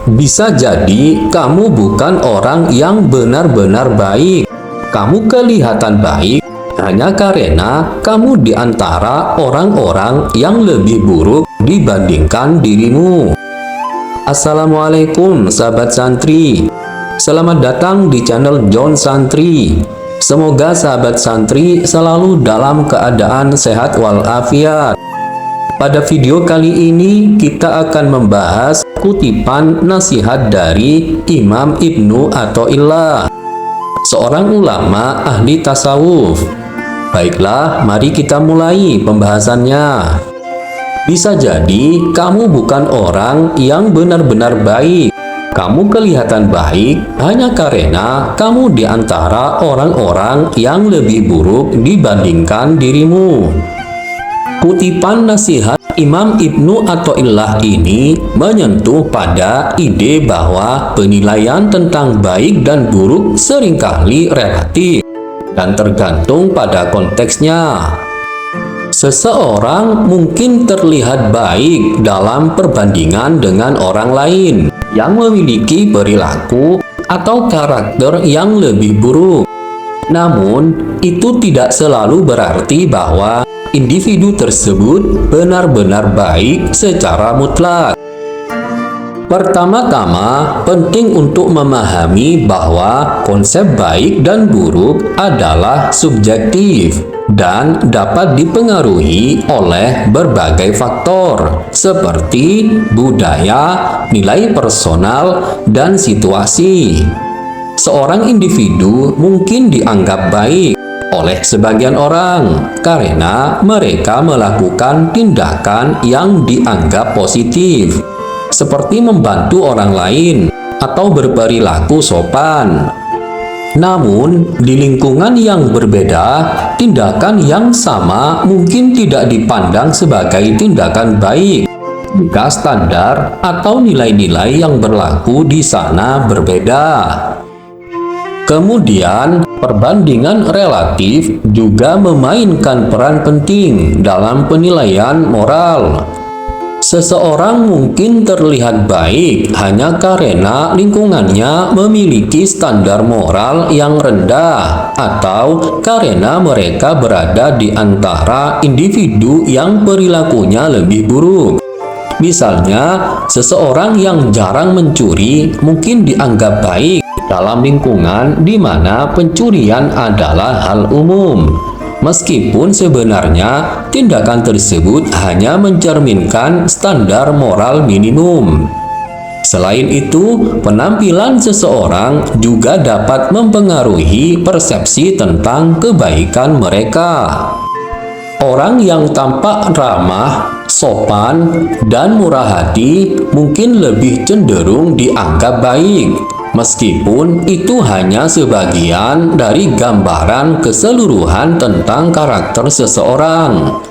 Bisa jadi kamu bukan orang yang benar-benar baik. Kamu kelihatan baik hanya karena kamu di antara orang-orang yang lebih buruk dibandingkan dirimu. Assalamualaikum sahabat santri. Selamat datang di channel John Santri. Semoga sahabat santri selalu dalam keadaan sehat walafiat. Pada video kali ini kita akan membahas kutipan nasihat dari Imam Ibnu Athaillah, seorang ulama ahli tasawuf. Baiklah, mari kita mulai pembahasannya. Bisa jadi kamu bukan orang yang benar-benar baik. Kamu kelihatan baik hanya karena kamu di antara orang-orang yang lebih buruk dibandingkan dirimu. Kutipan nasihat Imam Ibnu Athaillah ini menyentuh pada ide bahwa penilaian tentang baik dan buruk seringkali relatif dan tergantung pada konteksnya. Seseorang mungkin terlihat baik dalam perbandingan dengan orang lain yang memiliki perilaku atau karakter yang lebih buruk. Namun, itu tidak selalu berarti bahwa individu tersebut benar-benar baik secara mutlak. Pertama-tama, penting untuk memahami bahwa konsep baik dan buruk adalah subjektif dan dapat dipengaruhi oleh berbagai faktor seperti budaya, nilai personal, dan situasi. Seorang individu mungkin dianggap baik oleh sebagian orang karena mereka melakukan tindakan yang dianggap positif, seperti membantu orang lain atau berperilaku sopan. Namun, di lingkungan yang berbeda, tindakan yang sama mungkin tidak dipandang sebagai tindakan baik jika standar atau nilai-nilai yang berlaku di sana berbeda. Kemudian, perbandingan relatif juga memainkan peran penting dalam penilaian moral. Seseorang mungkin terlihat baik hanya karena lingkungannya memiliki standar moral yang rendah atau karena mereka berada di antara individu yang perilakunya lebih buruk. Misalnya, seseorang yang jarang mencuri mungkin dianggap baik dalam lingkungan di mana pencurian adalah hal umum, meskipun sebenarnya tindakan tersebut hanya mencerminkan standar moral minimum. Selain itu, penampilan seseorang juga dapat mempengaruhi persepsi tentang kebaikan mereka. Orang yang tampak ramah, sopan, dan murah hati mungkin lebih cenderung dianggap baik, meskipun itu hanya sebagian dari gambaran keseluruhan tentang karakter seseorang.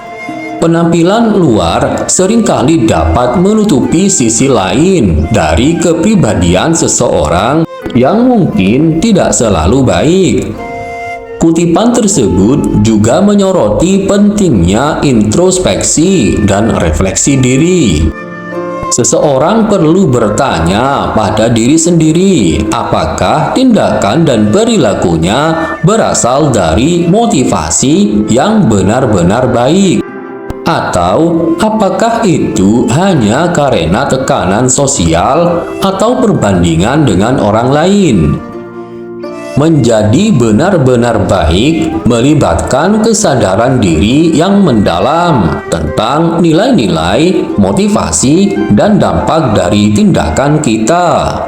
Penampilan luar seringkali dapat menutupi sisi lain dari kepribadian seseorang yang mungkin tidak selalu baik. Kutipan tersebut juga menyoroti pentingnya introspeksi dan refleksi diri. Seseorang perlu bertanya pada diri sendiri, apakah tindakan dan perilakunya berasal dari motivasi yang benar-benar baik, atau apakah itu hanya karena tekanan sosial atau perbandingan dengan orang lain. Menjadi benar-benar baik melibatkan kesadaran diri yang mendalam tentang nilai-nilai, motivasi, dan dampak dari tindakan kita.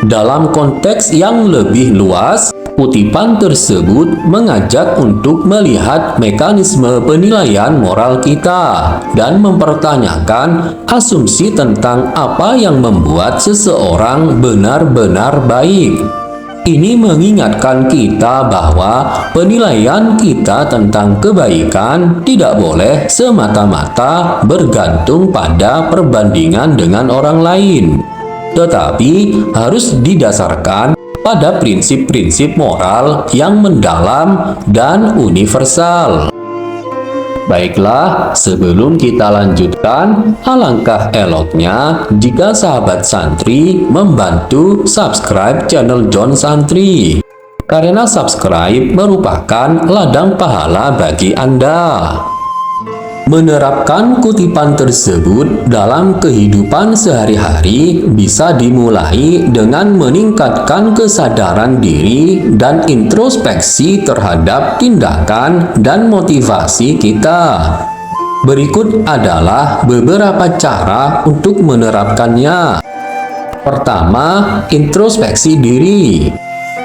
Dalam konteks yang lebih luas, kutipan tersebut mengajak untuk melihat mekanisme penilaian moral kita dan mempertanyakan asumsi tentang apa yang membuat seseorang benar-benar baik. Ini mengingatkan kita bahwa penilaian kita tentang kebaikan tidak boleh semata-mata bergantung pada perbandingan dengan orang lain, tetapi harus didasarkan pada prinsip-prinsip moral yang mendalam dan universal. Baiklah, sebelum kita lanjutkan, alangkah eloknya jika sahabat santri membantu subscribe channel John Santri, karena subscribe merupakan ladang pahala bagi Anda. Menerapkan kutipan tersebut dalam kehidupan sehari-hari bisa dimulai dengan meningkatkan kesadaran diri dan introspeksi terhadap tindakan dan motivasi kita. Berikut adalah beberapa cara untuk menerapkannya. Pertama, introspeksi diri.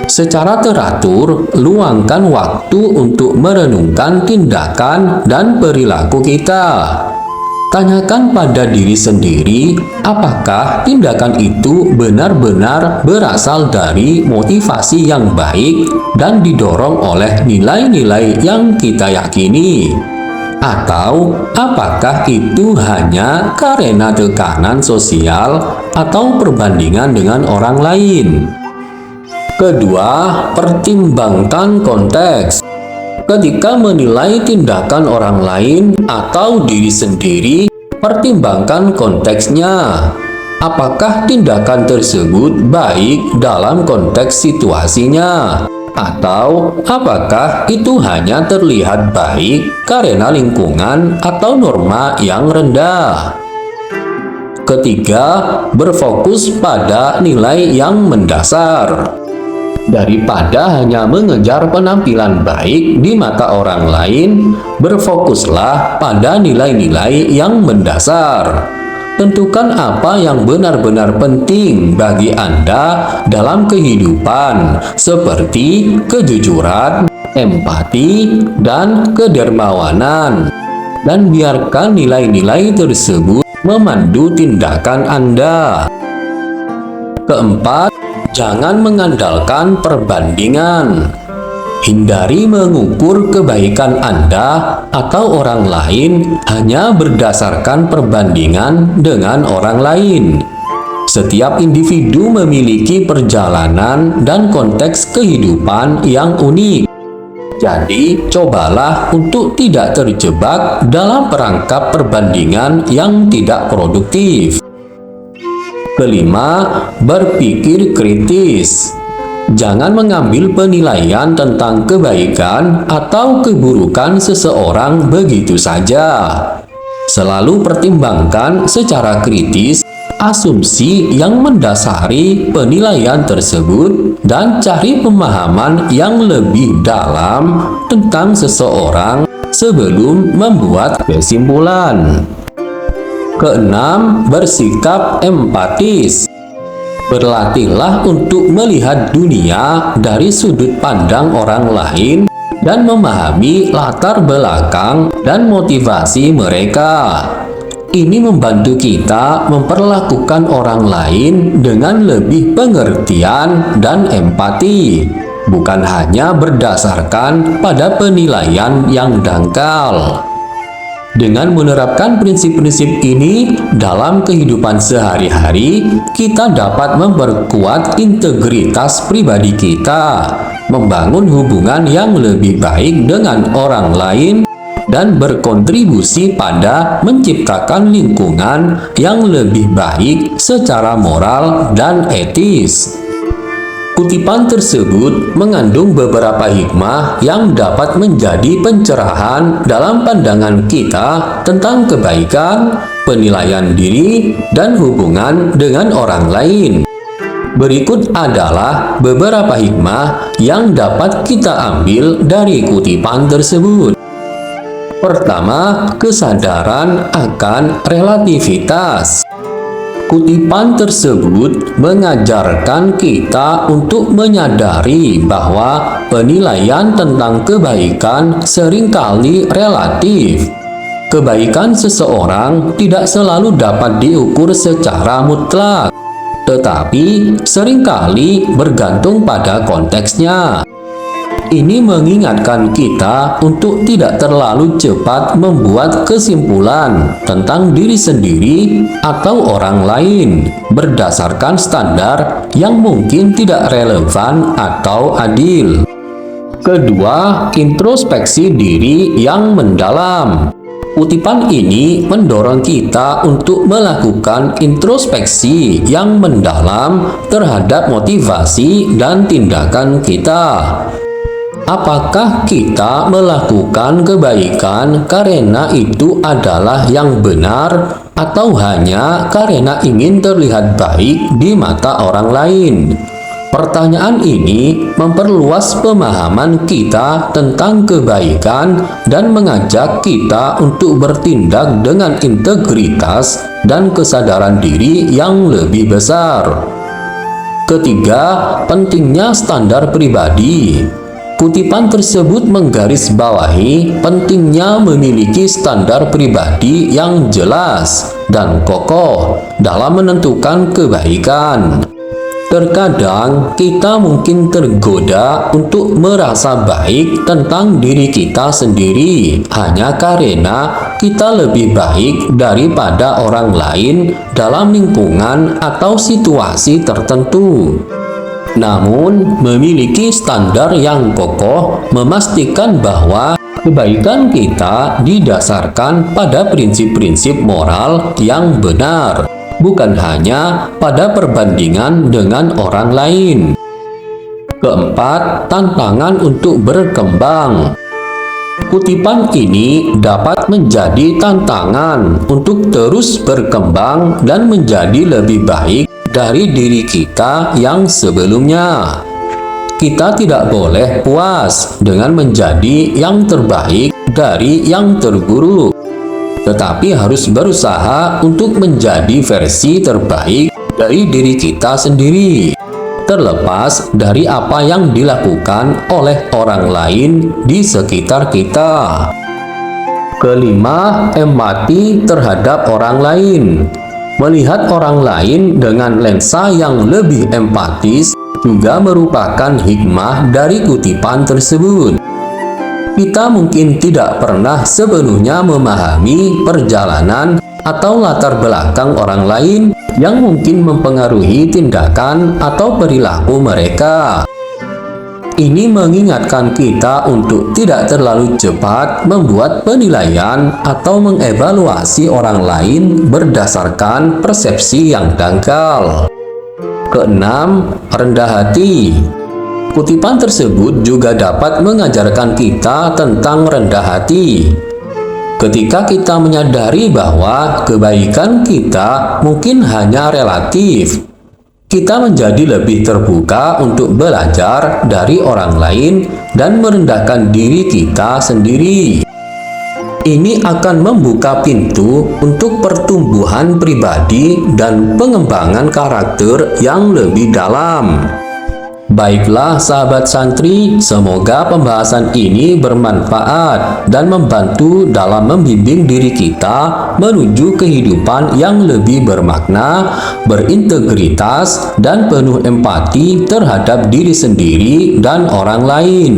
Secara teratur, luangkan waktu untuk merenungkan tindakan dan perilaku kita. Tanyakan pada diri sendiri, apakah tindakan itu benar-benar berasal dari motivasi yang baik dan didorong oleh nilai-nilai yang kita yakini? Atau apakah itu hanya karena tekanan sosial atau perbandingan dengan orang lain? Kedua, pertimbangkan konteks. Ketika menilai tindakan orang lain atau diri sendiri, pertimbangkan konteksnya. Apakah tindakan tersebut baik dalam konteks situasinya? Atau apakah itu hanya terlihat baik karena lingkungan atau norma yang rendah? Ketiga, berfokus pada nilai yang mendasar. Daripada hanya mengejar penampilan baik di mata orang lain, berfokuslah pada nilai-nilai yang mendasar. Tentukan apa yang benar-benar penting bagi Anda dalam kehidupan, seperti kejujuran, empati, dan kedermawanan. Dan biarkan nilai-nilai tersebut memandu tindakan Anda. Keempat, jangan mengandalkan perbandingan. Hindari mengukur kebaikan Anda atau orang lain hanya berdasarkan perbandingan dengan orang lain. Setiap individu memiliki perjalanan dan konteks kehidupan yang unik. Jadi, cobalah untuk tidak terjebak dalam perangkap perbandingan yang tidak produktif. Kelima, berpikir kritis. Jangan mengambil penilaian tentang kebaikan atau keburukan seseorang begitu saja. Selalu pertimbangkan secara kritis asumsi yang mendasari penilaian tersebut dan cari pemahaman yang lebih dalam tentang seseorang sebelum membuat kesimpulan. Keenam, bersikap empatis. Berlatihlah untuk melihat dunia dari sudut pandang orang lain dan memahami latar belakang dan motivasi mereka. Ini membantu kita memperlakukan orang lain dengan lebih pengertian dan empati, bukan hanya berdasarkan pada penilaian yang dangkal. Dengan menerapkan prinsip-prinsip ini dalam kehidupan sehari-hari, kita dapat memperkuat integritas pribadi kita, membangun hubungan yang lebih baik dengan orang lain, dan berkontribusi pada menciptakan lingkungan yang lebih baik secara moral dan etis. Kutipan tersebut mengandung beberapa hikmah yang dapat menjadi pencerahan dalam pandangan kita tentang kebaikan, penilaian diri, dan hubungan dengan orang lain. Berikut adalah beberapa hikmah yang dapat kita ambil dari kutipan tersebut. Pertama, kesadaran akan relativitas. Kutipan tersebut mengajarkan kita untuk menyadari bahwa penilaian tentang kebaikan seringkali relatif. Kebaikan seseorang tidak selalu dapat diukur secara mutlak, tetapi seringkali bergantung pada konteksnya. Ini mengingatkan kita untuk tidak terlalu cepat membuat kesimpulan tentang diri sendiri atau orang lain berdasarkan standar yang mungkin tidak relevan atau adil. Kedua, introspeksi diri yang mendalam. Kutipan ini mendorong kita untuk melakukan introspeksi yang mendalam terhadap motivasi dan tindakan kita. Apakah kita melakukan kebaikan karena itu adalah yang benar, atau hanya karena ingin terlihat baik di mata orang lain? Pertanyaan ini memperluas pemahaman kita tentang kebaikan dan mengajak kita untuk bertindak dengan integritas dan kesadaran diri yang lebih besar. Ketiga, pentingnya standar pribadi. Kutipan tersebut menggarisbawahi pentingnya memiliki standar pribadi yang jelas dan kokoh dalam menentukan kebaikan. Terkadang kita mungkin tergoda untuk merasa baik tentang diri kita sendiri hanya karena kita lebih baik daripada orang lain dalam lingkungan atau situasi tertentu. Namun, memiliki standar yang kokoh memastikan bahwa kebaikan kita didasarkan pada prinsip-prinsip moral yang benar, bukan hanya pada perbandingan dengan orang lain. Keempat, tantangan untuk berkembang. Kutipan ini dapat menjadi tantangan untuk terus berkembang dan menjadi lebih baik dari diri kita yang sebelumnya. Kita tidak boleh puas dengan menjadi yang terbaik dari yang terburuk, tetapi harus berusaha untuk menjadi versi terbaik dari diri kita sendiri, terlepas dari apa yang dilakukan oleh orang lain di sekitar kita. Kelima, empati terhadap orang lain. Melihat orang lain dengan lensa yang lebih empatis juga merupakan hikmah dari kutipan tersebut. Kita mungkin tidak pernah sepenuhnya memahami perjalanan atau latar belakang orang lain yang mungkin mempengaruhi tindakan atau perilaku mereka. Ini mengingatkan kita untuk tidak terlalu cepat membuat penilaian atau mengevaluasi orang lain berdasarkan persepsi yang dangkal. Keenam, rendah hati. Kutipan tersebut juga dapat mengajarkan kita tentang rendah hati. Ketika kita menyadari bahwa kebaikan kita mungkin hanya relatif, kita menjadi lebih terbuka untuk belajar dari orang lain dan merendahkan diri kita sendiri. Ini akan membuka pintu untuk pertumbuhan pribadi dan pengembangan karakter yang lebih dalam. Baiklah sahabat santri, semoga pembahasan ini bermanfaat dan membantu dalam membimbing diri kita menuju kehidupan yang lebih bermakna, berintegritas, dan penuh empati terhadap diri sendiri dan orang lain.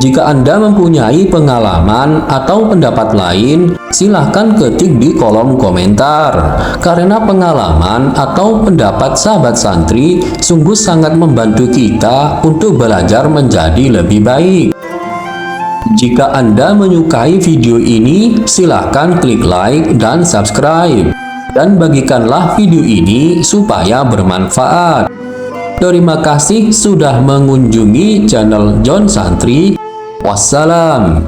Jika Anda mempunyai pengalaman atau pendapat lain, silahkan ketik di kolom komentar. Karena pengalaman atau pendapat sahabat santri sungguh sangat membantu kita untuk belajar menjadi lebih baik. Jika Anda menyukai video ini, silahkan klik like dan subscribe. Dan bagikanlah video ini supaya bermanfaat. Terima kasih sudah mengunjungi channel John Santri. Wassalam.